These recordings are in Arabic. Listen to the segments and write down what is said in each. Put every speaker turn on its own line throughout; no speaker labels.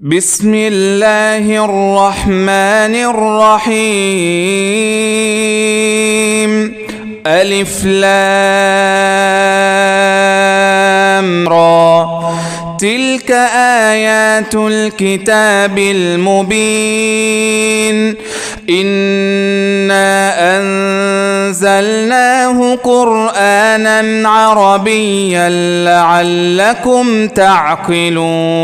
بسم الله الرحمن الرحيم. ألف لام را. تلك آيات الكتاب المبين. إنا أنزلناه قرآنا عربيا لعلكم تعقلون.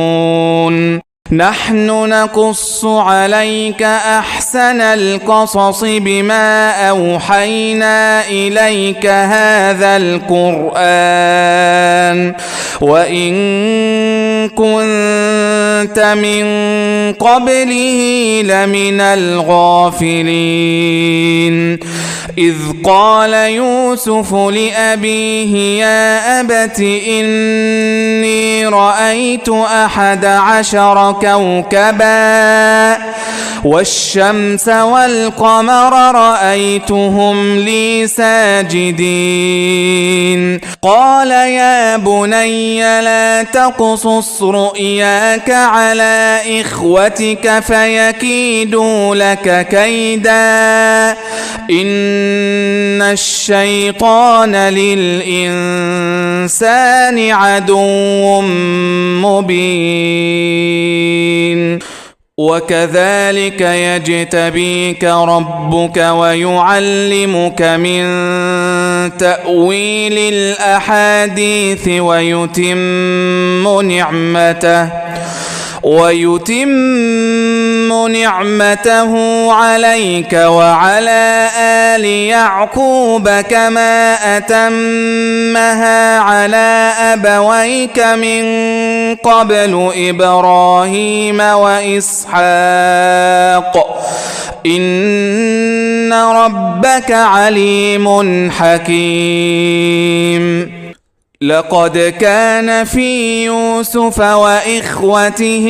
نحن نقص عليك أحسن القصص بما أوحينا إليك هذا القرآن وإن كنت من قبله لمن الغافلين. إذ قال يوسف لأبيه يا أبت إني رأيت 11 كوكبا والشمس والقمر رأيتهم لي ساجدين. قال يا بني لا تقصص رؤياك على إخوتك فيكيدوا لك كيدا إن الشيطان للإنسان عدو مبين. وكذلك يجتبيك ربك ويعلمك من تأويل الأحاديث ويتم نعمته عليك وعلى آل يعقوب كما أتمها على أبويك من قبل إبراهيم وإسحاق إن ربك عليم حكيم. لقد كان في يوسف وإخوته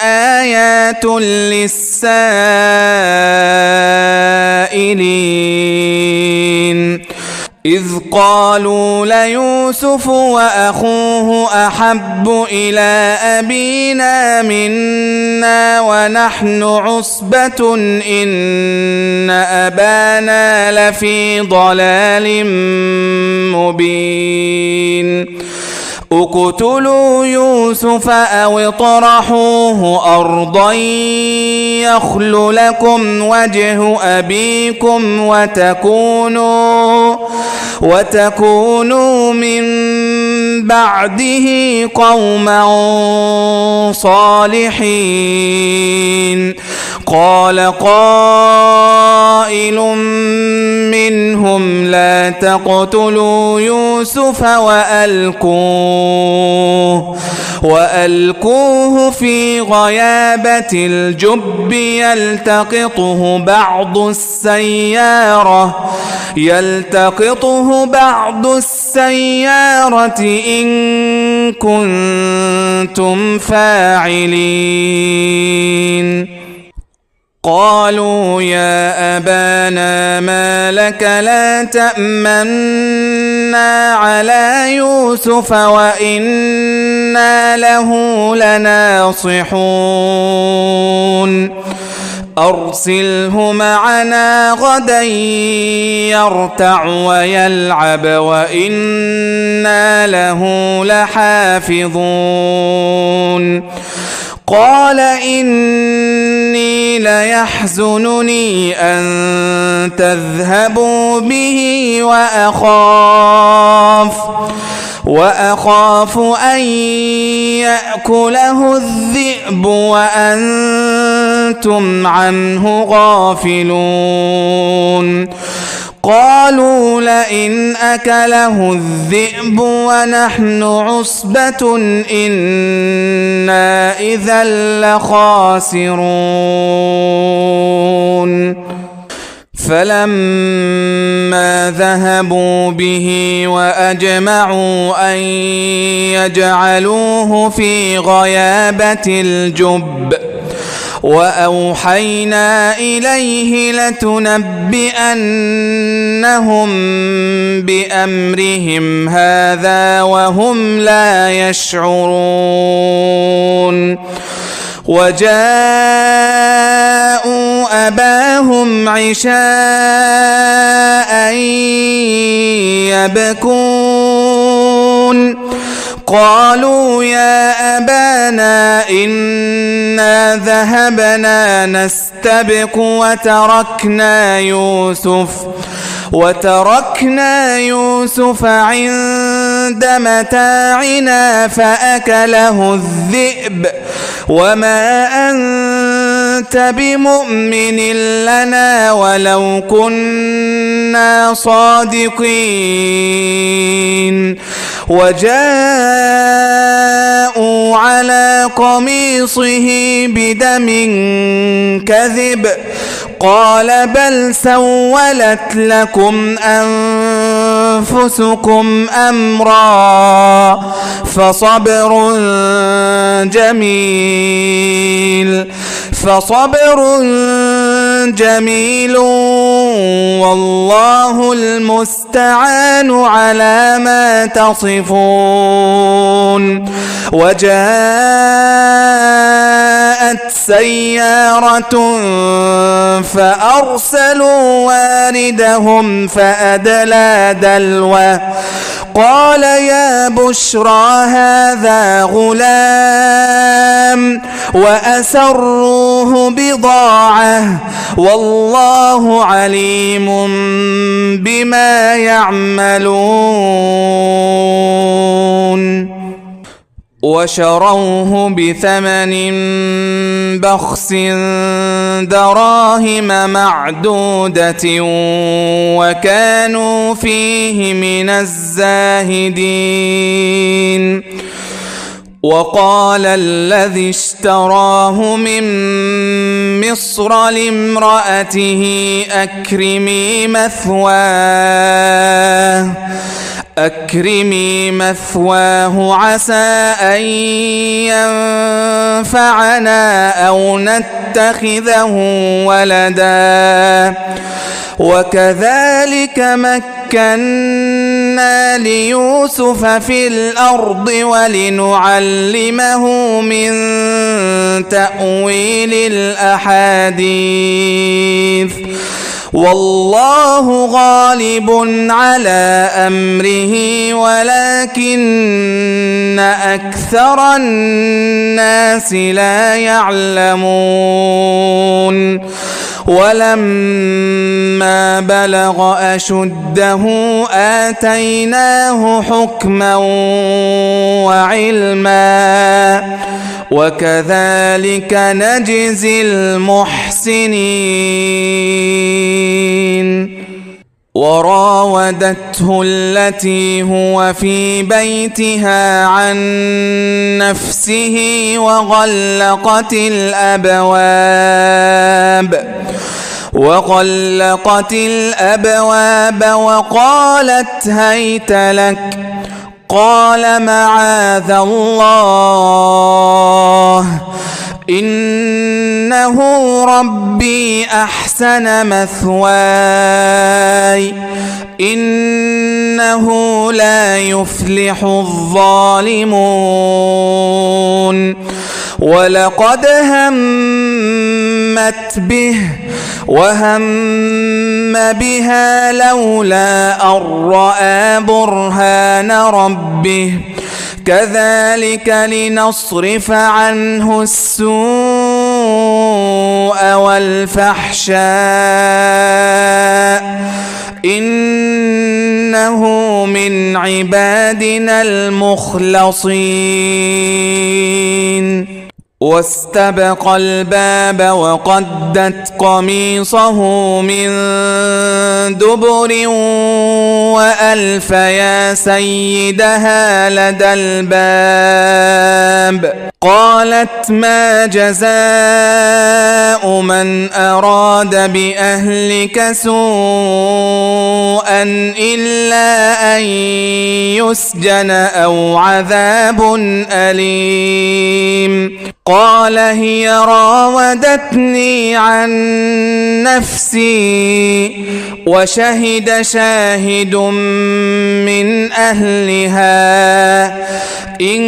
آيات للسائلين إذ قالوا ليوسف وأخوه أحب إلى أبينا منا ونحن عصبة إن أبانا لفي ضلال مبين. اقتلوا يوسف أو اطرحوه أرضا يخل لكم وجه أبيكم وتكونوا من بعده قوما صالحين. قال قائل منهم لا تقتلوا يوسف وألقوه في غيابة الجب يلتقطه بعض السيارة إن كنتم فاعلين. قالوا يا أبانا ما لك لا تأمنا على يوسف وإنا له لناصحون. أرسله معنا غدا يرتع ويلعب وإنا له لحافظون. قال إني ليحزنني أن تذهبوا به وأخاف أن يأكله الذئب وأنتم عنه غافلون. قالوا لئن أكله الذئب ونحن عصبة إنا إذا لخاسرون. فلما ذهبوا به وأجمعوا أن يجعلوه في غيابة الجب وأوحينا إليه لتنبئنهم بأمرهم هذا وهم لا يشعرون. وجاءوا أباهم عشاء يبكون قالوا يا أبانا إنا ذهبنا نستبق وتركنا يوسف عند متاعنا فأكله الذئب وما أنت بمؤمن لنا ولو كنا صادقين وجاءوا على قميصه بدم كذب قال بل سولت لكم أنفسكم أمرا فصبر جميل والله المستعان على ما تصفون وجاءت سيارة فأرسلوا واردهم فأدلى دلوه قال يا بشرى هذا غلام وأسروه بضاعة والله عليم بما يعملون وشروه بثمن بخس دراهم معدودة وكانوا فيه من الزاهدين وقال الذي اشتراه من مصر لامرأته أكرمي مثواه عسى أن ينفعنا أو نتخذه ولدا وكذلك مكنا ليوسف في الأرض ولنعلمه من تأويل الأحاديث والله غالب على أمره ولكن أكثر الناس لا يعلمون ولما بلغ أشده آتيناه حكما وعلما وكذلك نجزي المحسنين وراودته التي هو في بيتها عن نفسه وغلقت الأبواب وقالت هيت لك قال معاذ الله إنه ربي أحسن مثواي إنه لا يفلح الظالمون ولقد همت به وهم بها لولا أن رأى برهان ربه كذلك لنصرف عنه السوء والفحشاء إنه من عبادنا المخلصين واستبق الباب وقدت قميصه من دبر وألف يا سيدها لدى الباب قالت ما جزاء من أراد بأهلك سوءا إلا أن يسجن أو عذاب أليم قال هي راودتني عن نفسي وشهد شاهد من أهلها إن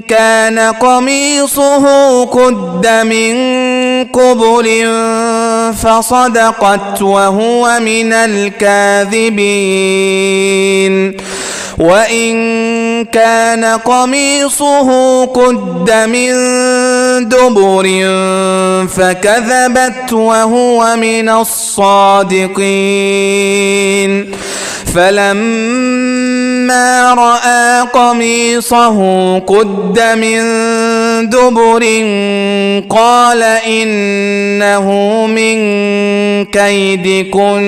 كان قميصه قد من قبل فصدقت وهو من الكاذبين وإن كان قميصه قد من دبر فكذبت وهو من الصادقين فلما رأى قميصه قد من دبر قال إنه من كيدكن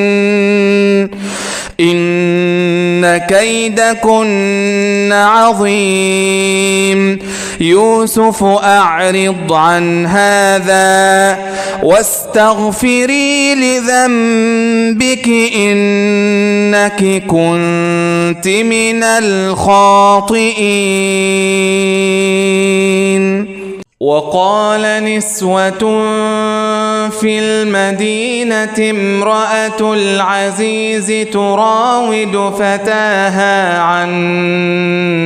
إن كيدكن عظيم يوسف أعرض عن هذا واستغفري لذنبك إنك كنت من الخاطئين. وقال نسوة في المدينة امرأة العزيز تراود فتاها عن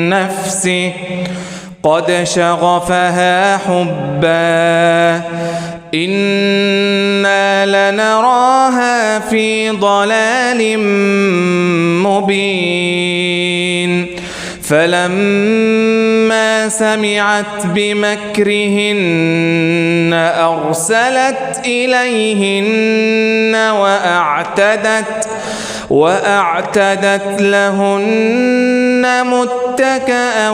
نفسه قد شغفها حبا إنا لنراها في ضلال مبين فلما سمعت بمكرهن أرسلت إليهن وأعتدت لهن متكأ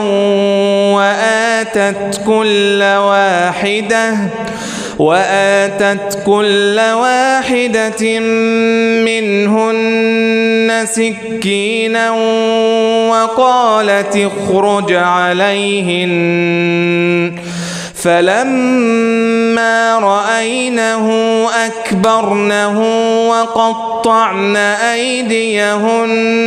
وآتت كل واحدة منهن سكينا وقالت اخرج عليهن فلما رأينه أكبرنه وقطعن أيديهن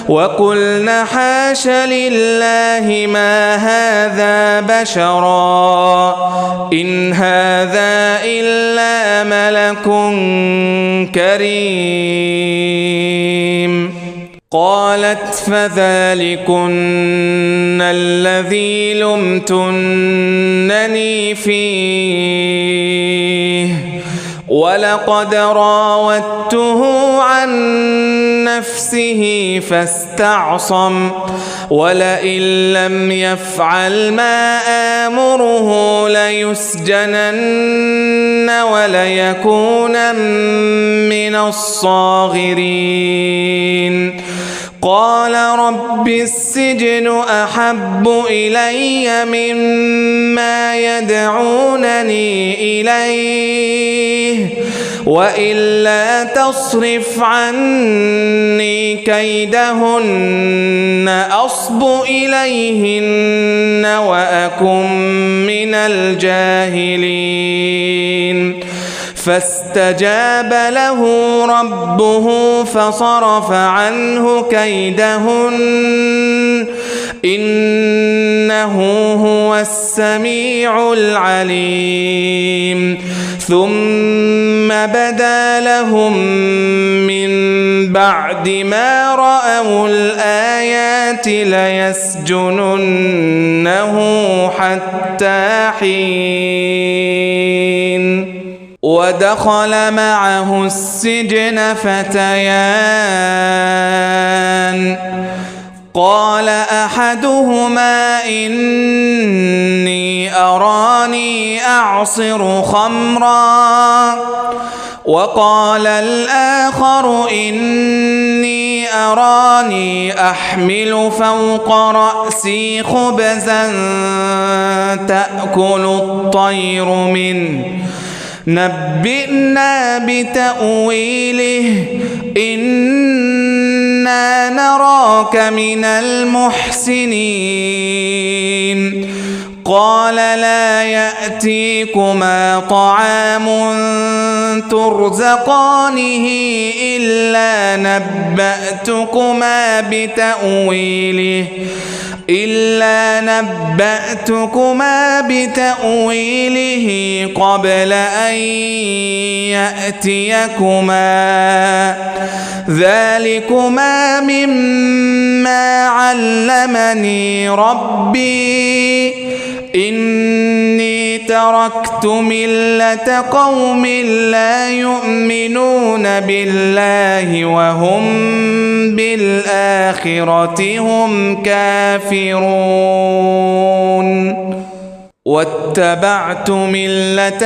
وقلن حاش لله ما هذا بشرا إن هذا إلا ملك كريم. قالت فذلكن الذي لمتنني فيه ولقد راودته عن نفسه فاستعصم ولئن لم يفعل ما آمره ليسجنن وليكونن من الصاغرين. قال رب السجن أحب إلي مما يدعونني إليه وإلا تصرف عني كيدهن أصب إليهن وأكن من الجاهلين. فاستجاب له ربه فصرف عنه كيدهن إنه هو السميع العليم. ثم بدا لهم من بعد ما رأوا الآيات ليسجننه حتى حين. ودخل معه السجن فتيان قال أحدهما إني أراني أعصر خمرا وقال الآخر إني أراني أحمل فوق رأسي خبزا تأكل الطير منه نبئنا بتأويله إنا نراك من المحسنين. قال لا يأتيكما طعام ترزقانه إلا نبأتكما بتأويله قبل أن يأتيكما ذلكما مما علمني ربي إني تركت ملة قوم لا يؤمنون بالله وهم بالآخرة هم كافرون واتبعت ملة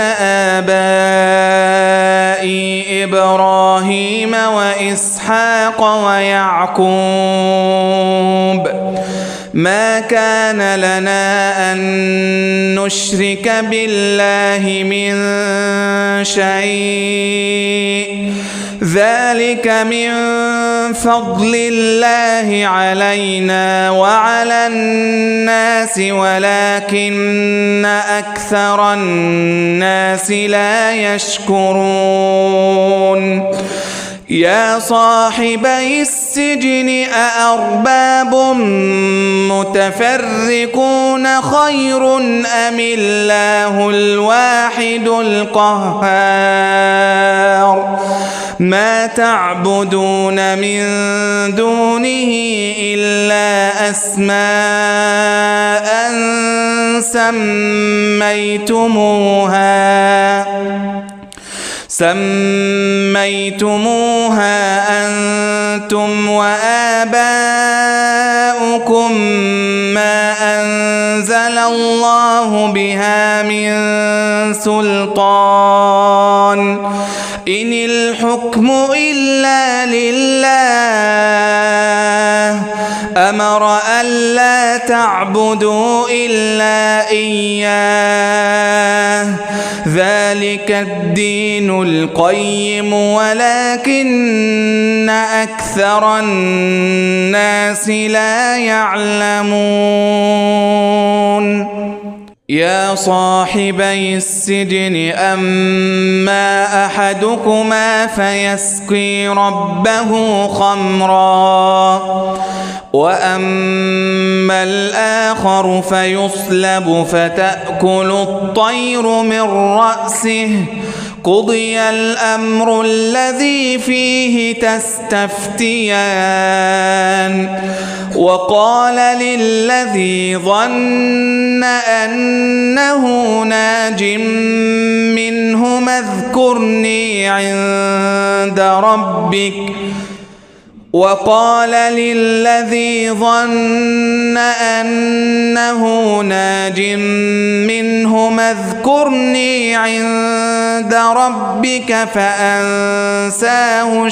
آبائي إبراهيم وإسحاق ويعقوب ما كان لنا أن نشرك بالله من شيء ذلك من فضل الله علينا وعلى الناس ولكن أكثر الناس لا يشكرون يا صاحبي السجن أأرباب متفرقون خير أم الله الواحد القهار ما تعبدون من دونه إلا أسماء سميتموها أنتم وآباؤكم ما أنزل الله بها من سلطان إن الحكم إلا لله أمر ألا تعبدوا إلا إياه ذلك الدين القيم ولكن أكثر الناس لا يعلمون يا صاحبي السجن أما أحدكما فيسقي ربه خمرا وأما الآخر فيصلب فتأكل الطير من رأسه قضي الأمر الذي فيه تستفتيان وقال للذي ظن أنه ناج منهما اذكرني عند ربك وقال للذي ظن أنه ناج منهما اذكرني عند ربك فأنساه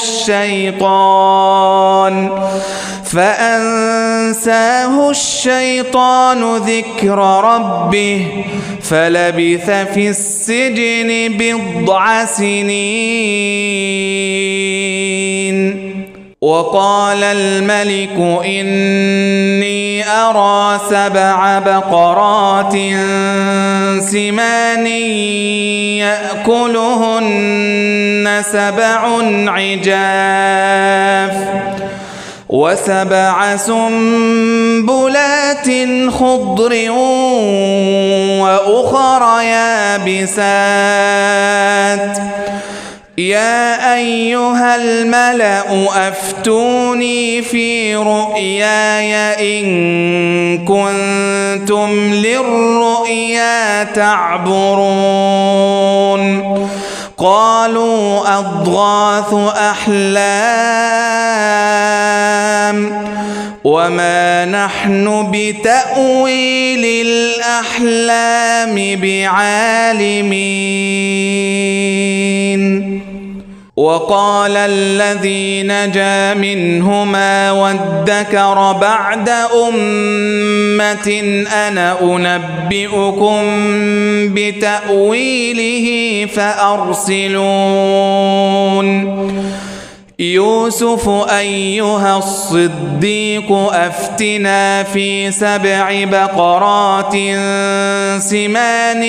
الشيطان ذكر ربه فلبث في السجن بضع سنين وقال الملك إني أرى 7 بقرات سمان يأكلهن 7 عجاف و7 سنبلات خضر وأخر يابسات يا أيها الملأ أفتوني في رؤياي إن كنتم للرؤيا تعبرون قالوا أضغاث أحلام وما نحن بتأويل الأحلام بعالمين وقال الذي نجا منهما وادكر بعد أمة أنا أنبئكم بتأويله فأرسلون يوسف أيها الصديق أفتنا في 7 بقرات سمان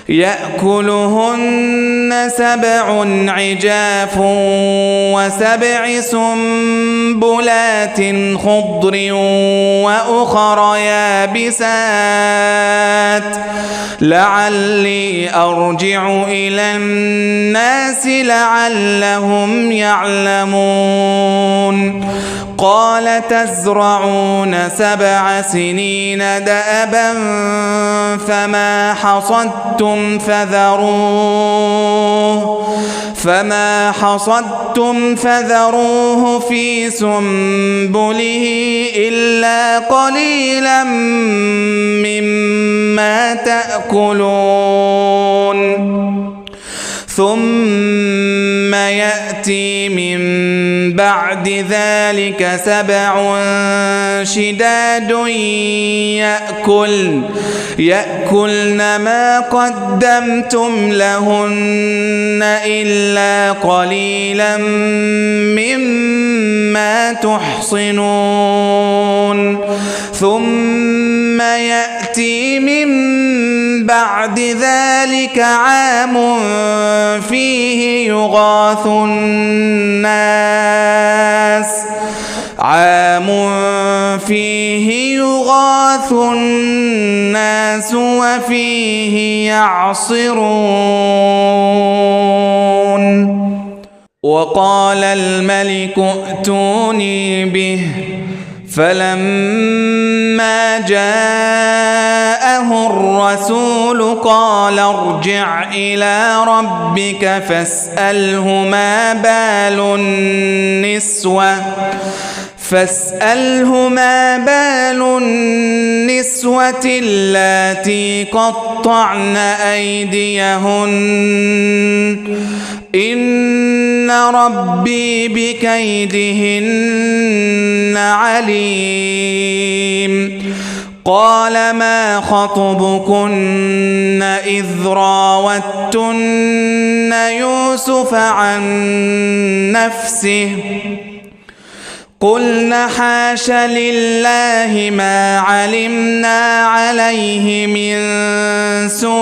يأكلهن 7 عجاف و7 سنبلات خضر وأخر يابسات لعلي أرجع إلى الناس لعلهم يعلمون قال تزرعون 7 سنين دأبا فما حصدتم فذروه في سنبله إلا قليلا مما تأكلون ثم يأتي من بعد ذلك 7 شداد يأكلن ما قدمتم لهن إلا قليلا مما تحصنون ثم يأتي من بعد ذلك عام فيه يغاث الناس وفيه يعصرون وقال الملك ائتوني به فلما جاءه الرسول قال ارجع إلى ربك فاسأله ما بال النسوة اللاتي قطعن أيديهن إن ربي بكيدهن عليم قال ما خطبكن إذ راوتن يوسف عن نفسه قلنا حاش لله ما علمنا عليه من سوء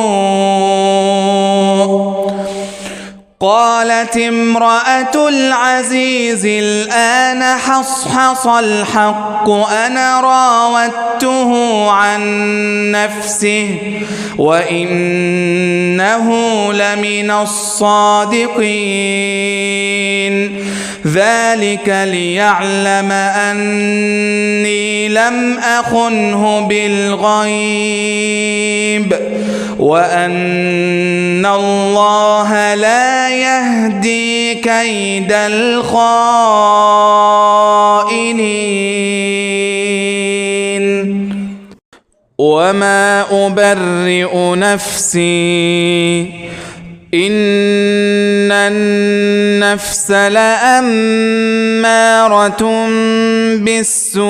قالت امرأة العزيز الآن حصحص الحق أنا راودته عن نفسه وإنه لمن الصادقين ذلك ليعلم أني لم أخنه بالغيب وأن الله لا يهدي كيد الخائنين وما أبرئ نفسي إن النفس لأمارة بالسوء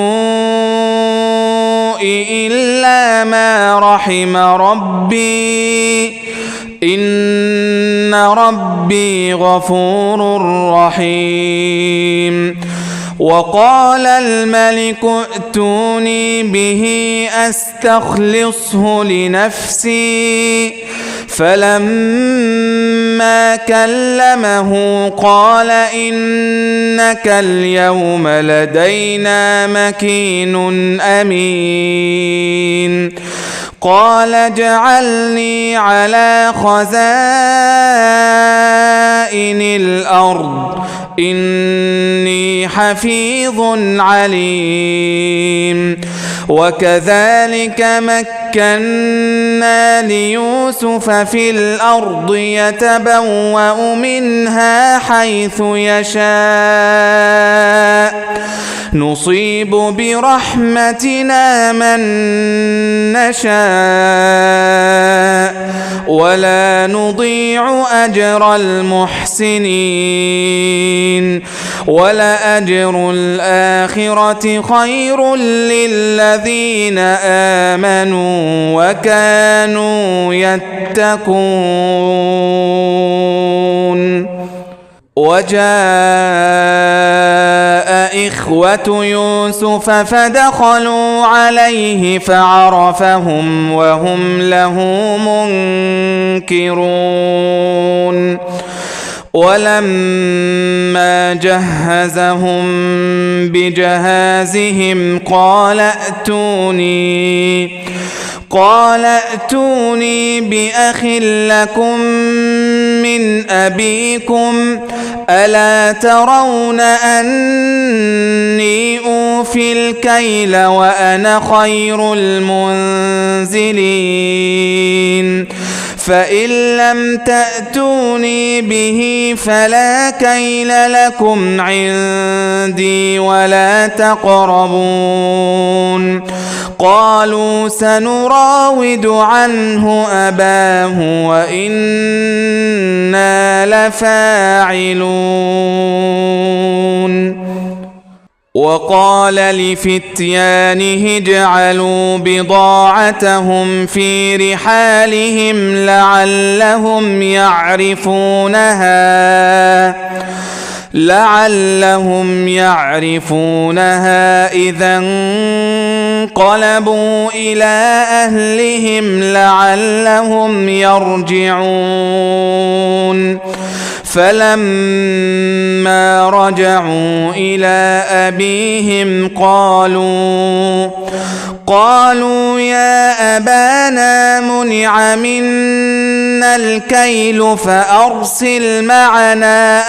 إلا ما رحم ربي إن ربي غفور رحيم وقال الملك ائتوني به أستخلصه لنفسي فلما كلمه قال إنك اليوم لدينا مكين أمين قال اجعلني على خزائن الأرض إني حفيظ عليم وكذلك مكنا ليوسف في الأرض يتبوأ منها حيث يشاء نصيب برحمتنا من نشاء ولا نضيع أجر المحسنين ولأجر الآخرة خير للذين آمنوا وكانوا يتقون. وجاء إخوة يوسف فدخلوا عليه فعرفهم وهم له منكرون. ولما جهزهم بجهازهم قال ائتوني بأخ لكم من أبيكم ألا ترون أني أوفي الكيل وأنا خير المنزلين فإن لم تأتوني به فلا كيل لكم عندي ولا تقربون. قالوا سنراود عنه أباه وإنا لفاعلون. وقال لفتيانه اجعلوا بضاعتهم في رحالهم لعلهم يعرفونها إذا انقلبوا إلى أهلهم لعلهم يرجعون. فلما رجعوا إلى أبيهم قالوا يا أبانا منع منا الكيل فأرسل معنا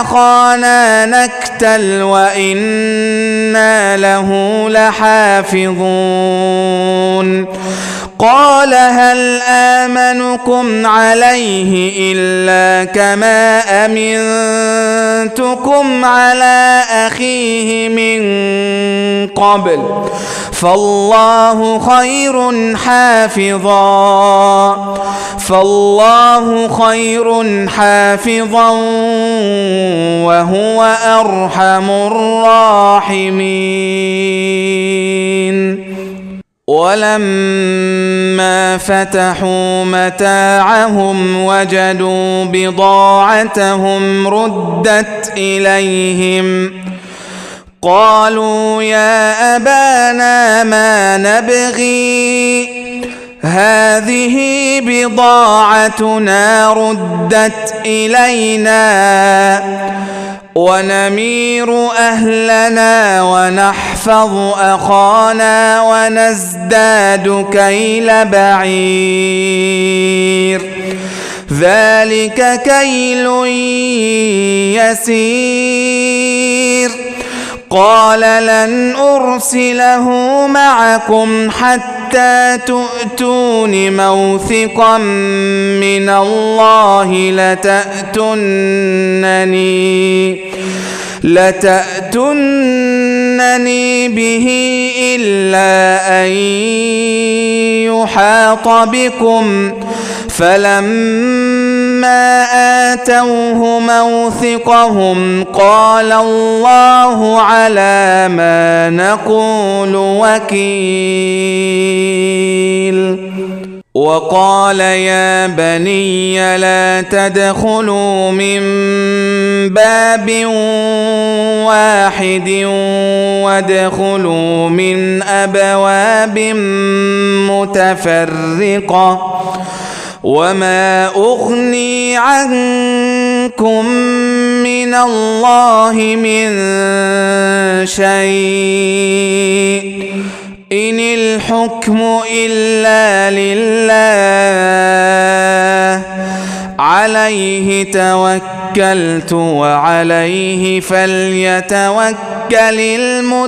أخانا نكتل وإنا له لحافظون. قال هل آمنكم عليه إلا كما أمنتكم على أخيه من قبل فالله خير حافظا وهو أرحم الراحمين. ولما فتحوا متاعهم وجدوا بضاعتهم ردت إليهم قالوا يا أبانا ما نبغي هذه بضاعتنا ردت إلينا ونمير أهلنا ونحفظ أخانا ونزداد كيل بعير ذلك كيل يسير. قال لن أرسله معكم حتى تؤتون موثقا من الله لتأتونني به إلا أن يحاط بكم. فلما آتوه موثقهم قال الله على ما نقول وكيل. وقال يا بني لا تدخلوا من باب واحد وادخلوا من أبواب متفرقة وما أغني عنكم من الله من شيء إن الحكم إلا لله عليه توكلت وعليه فليتوكل المتوكلون.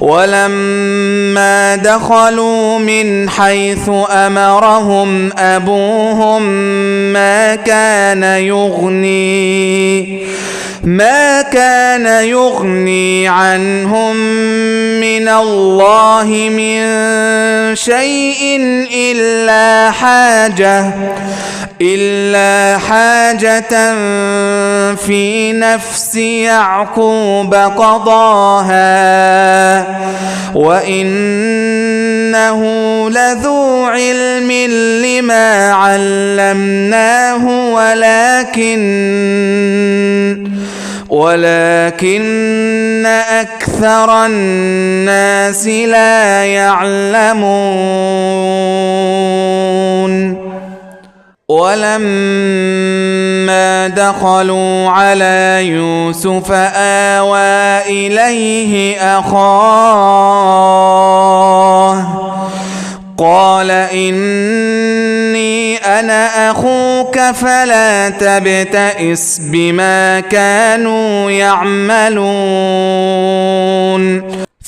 ولما دخلوا من حيث أمرهم أبوهم ما كان ما كان يغني عنهم من الله من شيء إلا حاجة في نفس يعقوب قضاها وإنه لذو علم لما علمناه ولكن أكثر الناس لا يعلمون ولما دخلوا على يوسف آوى إليه أخاه قال إني أنا أخوك فلا تبتئس بما كانوا يعملون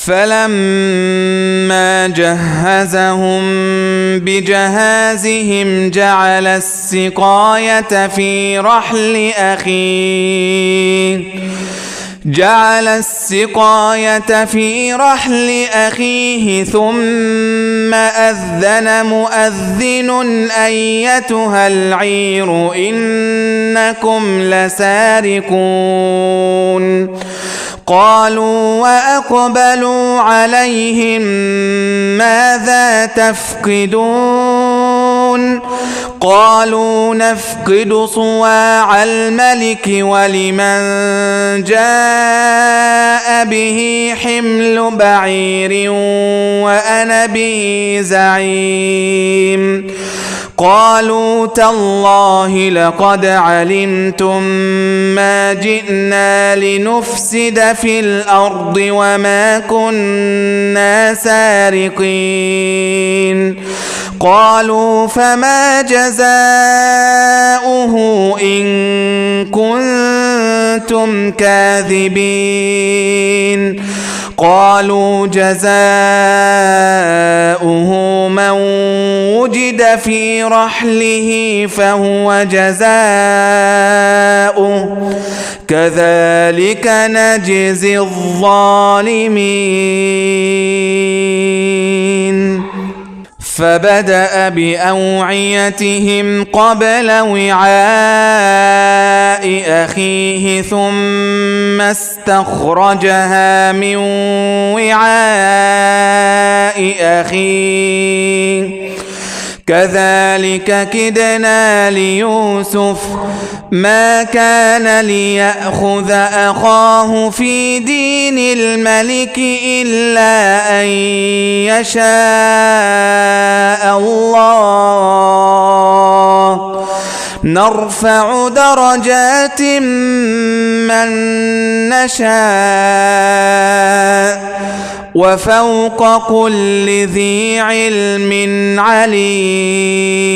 فلما جهزهم بجهازهم جعل السقاية في رحل أخيه ثم أذن مؤذن أيتها العير إنكم لسارقون قالوا وأقبلوا عليهم ماذا تفقدون قالوا نفقد صواع الملك ولمن جاء به حمل بعير وأنا به زعيم قالوا تالله لقد علمتم ما جئنا لنفسد في الأرض وما كنا سارقين قالوا فما جزاؤه إن كنتم كاذبين قالوا جزاؤه من وجد في رحله فهو جزاؤه كذلك نجزي الظالمين فبدأ بأوعيتهم قبل وعاء أخيه ثم استخرجها من وعاء أخيه كذلك كدنا ليوسف ما كان ليأخذ أخاه في دين الملك إلا أن يشاء الله نرفع درجات من نشاء وفوق كل ذي علم عليم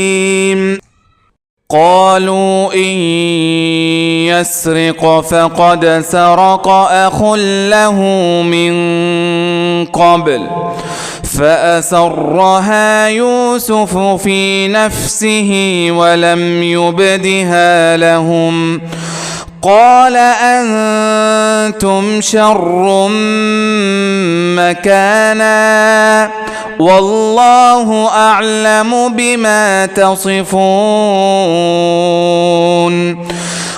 قالوا إن يسرق فقد سرق أخ له من قبل فأسرها يوسف في نفسه ولم يبدها لهم قال أنتم شر مكانا والله أعلم بما تصفون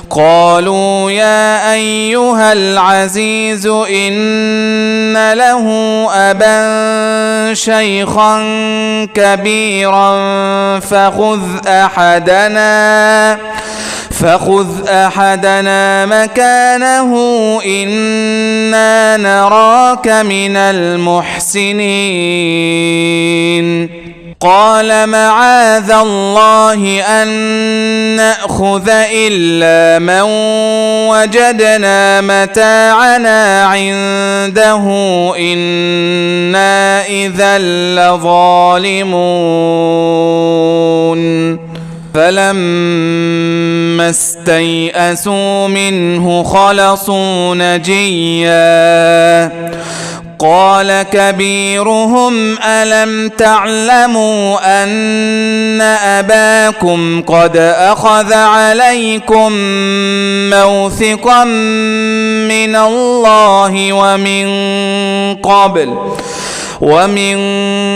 قالوا يا أيها العزيز إن له أبا شيخا كبيرا فخذ أحدنا مكانه إنا نراك من المحسنين قال معاذ الله أن نأخذ إلا من وجدنا متاعنا عنده إنا إذا لظالمون فلما استيئسوا منه خلصوا نجيا قال كبيرهم ألم تعلموا أن أباكم قد أخذ عليكم موثقا من الله ومن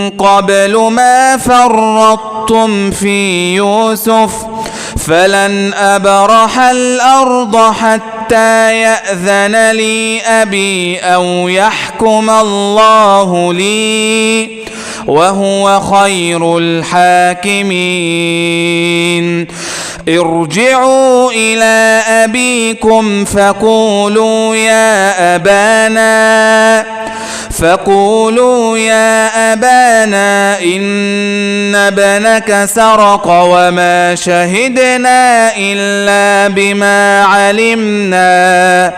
قبل ما فرطتم في يوسف فلن أبرح الأرض حتى يأذن لي أبي أو يحكم الله لي وهو خير الحاكمين ارجعوا إلى أبيكم فقولوا يا أبانا إن ابنك سرق وما شهدنا إلا بما علمنا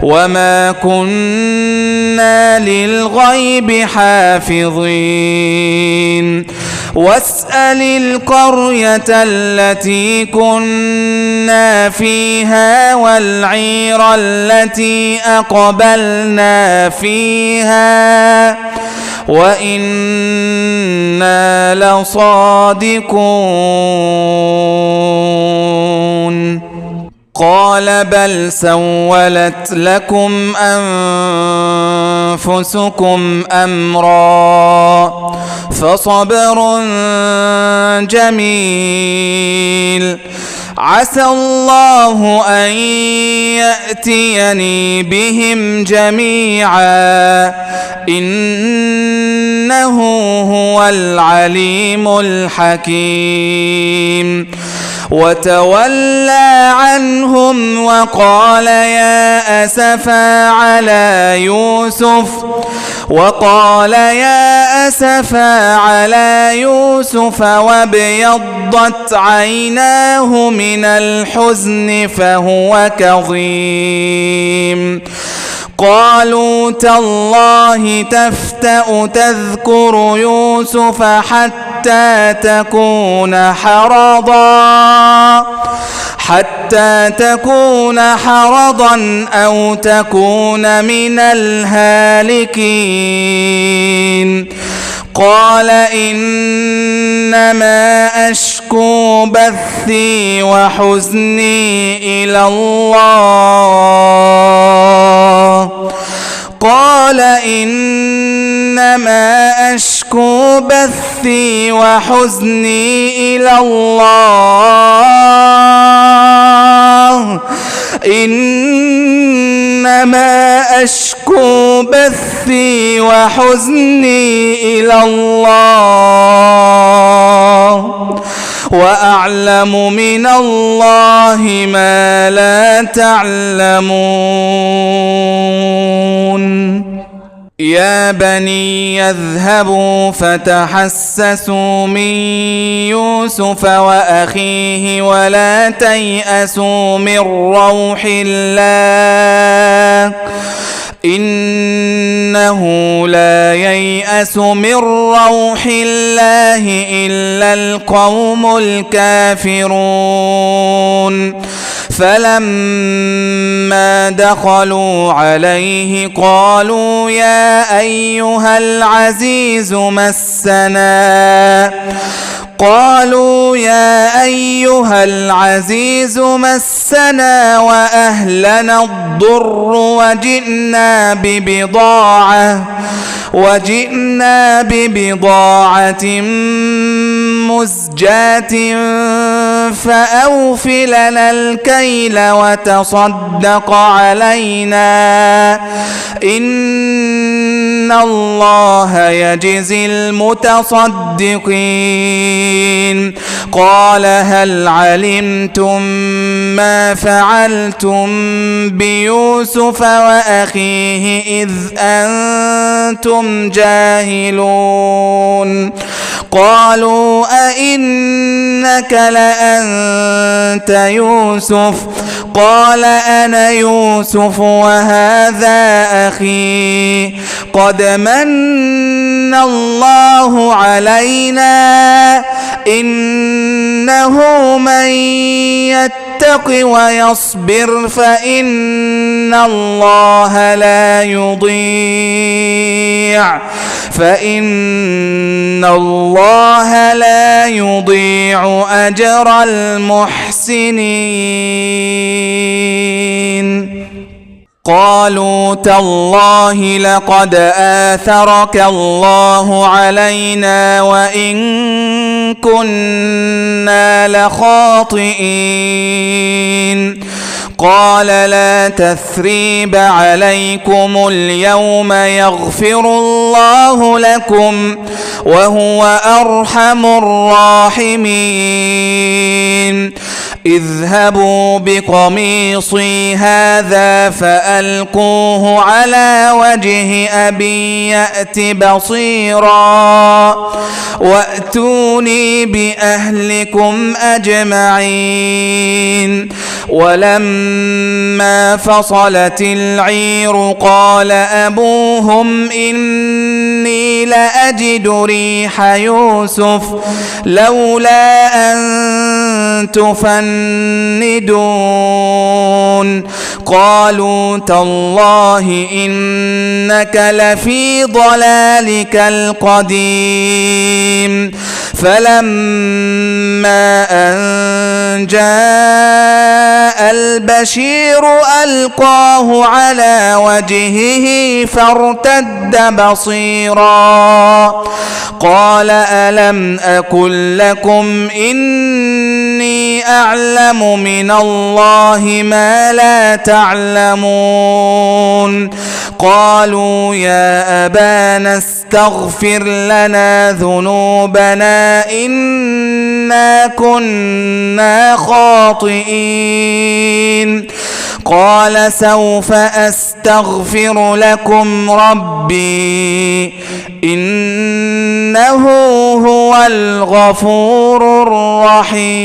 وما كنا للغيب حافظين واسأل القرية التي كنا فيها والعير التي أقبلنا فيها وإنا لصادقون قال بل سولت لكم أنفسكم أمرا فصبر جميل عسى الله أن يأتيني بهم جميعا إنه هو العليم الحكيم وتولى عنهم وقال يا أسفا على يوسف وابيضت عيناه من الحزن فهو كظيم قالوا تالله تفتأ تذكر يوسف حتى تكون حرضا أو تكون من الهالكين قال إنما أشكو بثي وحزني إلى الله وأعلم من الله ما لا تعلمون يا بني يذهبوا فتحسسوا من يوسف وأخيه ولا تيأسوا من روح الله إنه لا ييأس من روح الله إلا القوم الكافرون فلما دخلوا عليه قالوا يا أيها العزيز مسنا وأهلنا الضر وجئنا ببضاعة مزجاة فأوف لنا الكيل وتصدق علينا إن الله يجزي المتصدقين قال هل علمتم ما فعلتم بيوسف وأخيه إذ أنتم جاهلون قالوا أئنك لأنت يوسف قال أنا يوسف وهذا أخي قد من من الله علينا إنه من يتق ويصبر فإن الله لا يضيع أجر المحسنين. قالوا تالله لقد آثرك الله علينا وإن كنا لخاطئين. قال لا تثريب عليكم اليوم يغفر الله لكم وهو أرحم الراحمين. اذهبوا بقميصي هذا فألقوه على وجه أبي يأت بصيرا وأتوني بأهلكم أجمعين. ولما فصلت العير قال أبوهم إني لأجد ريح يوسف لولا أن تفندون. قالوا تالله إنك لفي ضلالك القديم. فلما أن جاء البشير ألقاه على وجهه فارتد بصيرا. قال ألم أقل لكم إني أعلم من الله ما لا تعلمون. قالوا يا أبانا استغفر لنا ذنوبنا إنا كنا خاطئين. قال سوف أستغفر لكم ربي إنه هو الغفور الرحيم.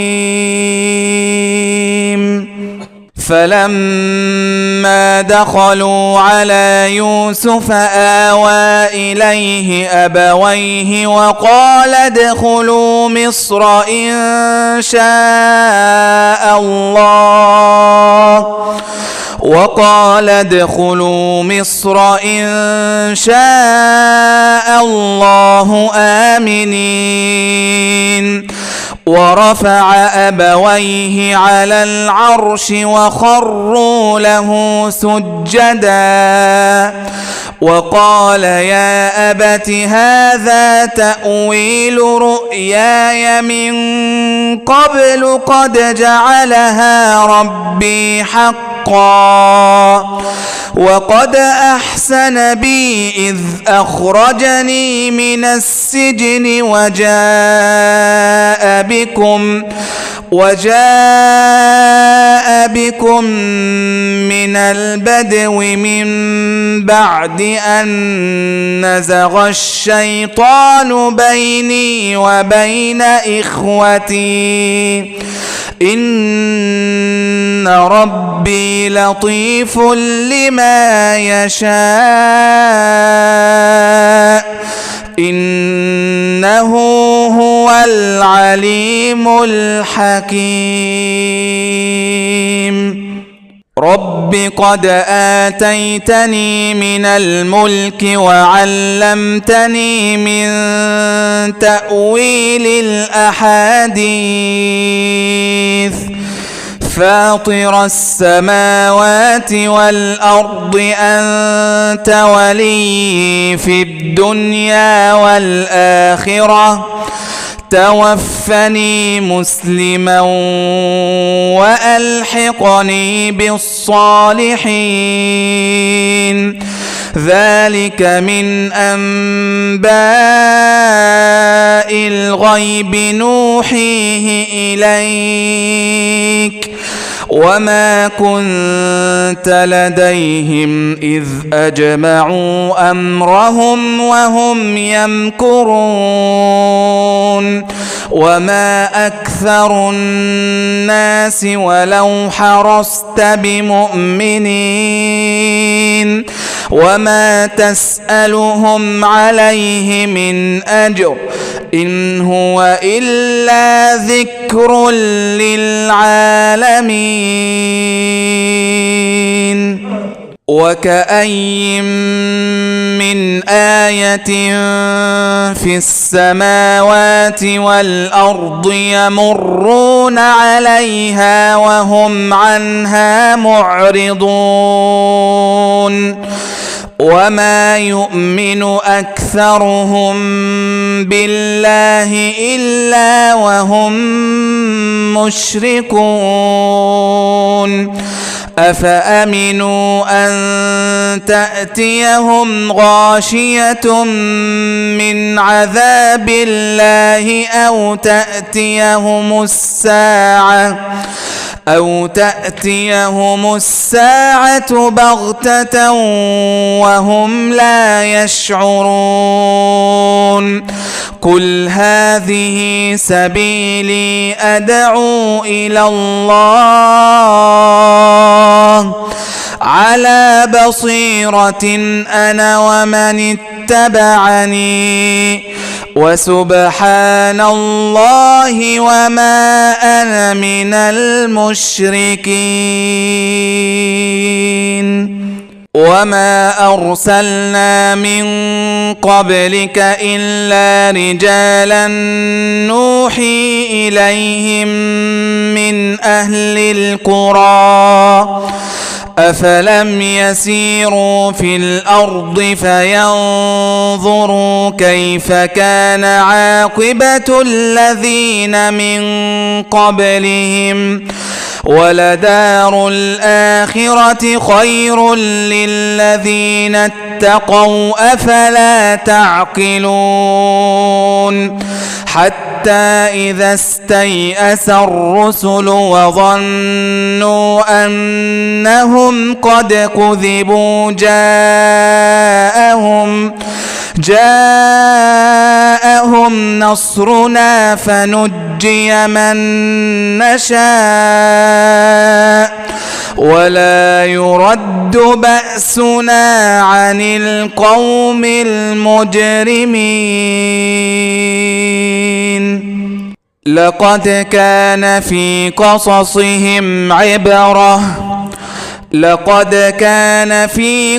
فلما دخلوا على يوسف آوى إليه أبويه وقال ادخلوا مصر إن شاء الله آمنين. ورفع أبويه على العرش وخروا له سجدا وقال يا أبت هذا تأويل رؤياي من قبل قد جعلها ربي حقا وقد أحسن بي إذ أخرجني من السجن وجاء بكم من البدو من بعد أن نزغ الشيطان بيني وبين إخوتي إن ربي لطيف لما يشاء إنه هو العليم الحكيم. رب قد آتيتني من الملك وعلمتني من تأويل الأحاديث فاطر السماوات والأرض أنت ولي في الدنيا والآخرة توفني مسلما وألحقني بالصالحين. ذلك من أنباء الغيب نوحيه إليك وما كنت لديهم إذ أجمعوا أمرهم وهم يمكرون وما أكثر الناس ولو حرصت بمؤمنين وما تسألهم عليه من أجر إن هو إلا ذكر للعالمين وكأي من آية في السماوات والأرض يمرون عليها وهم عنها معرضون وما يؤمن أكثرهم بالله إلا وهم مشركون أفأمنوا أن تأتيهم غاشية من عذاب الله أو تأتيهم الساعة بغتة وهم لا يشعرون قل هذه سبيلي أدعو إلى الله على بصيرة أنا ومن اتبعني وسبحان الله وما أنا من المشركين وما أرسلنا من قبلك إلا رجالا نوحي إليهم من أهل القرى أفلم يسيروا في الأرض فينظروا كيف كان عاقبة الذين من قبلهم ولدار الآخرة خير للذين اتقوا أفلا تعقلون حتى إذا استيأس الرسل وظنوا أنهم قد كذبوا جاءهم نصرنا فنجي من نشاء ولا يرد بأسنا عن القوم المجرمين لقد كان في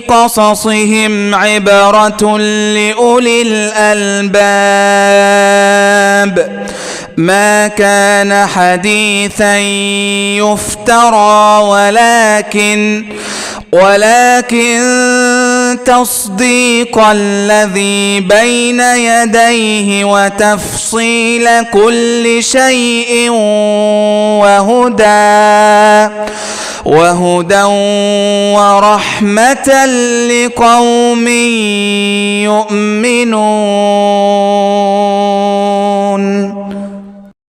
قصصهم عبرة لأولي الألباب ما كان حديثا يفترى ولكن تصديق الذي بين يديه وتفصيل كل شيء وهدى ورحمة لقوم يؤمنون.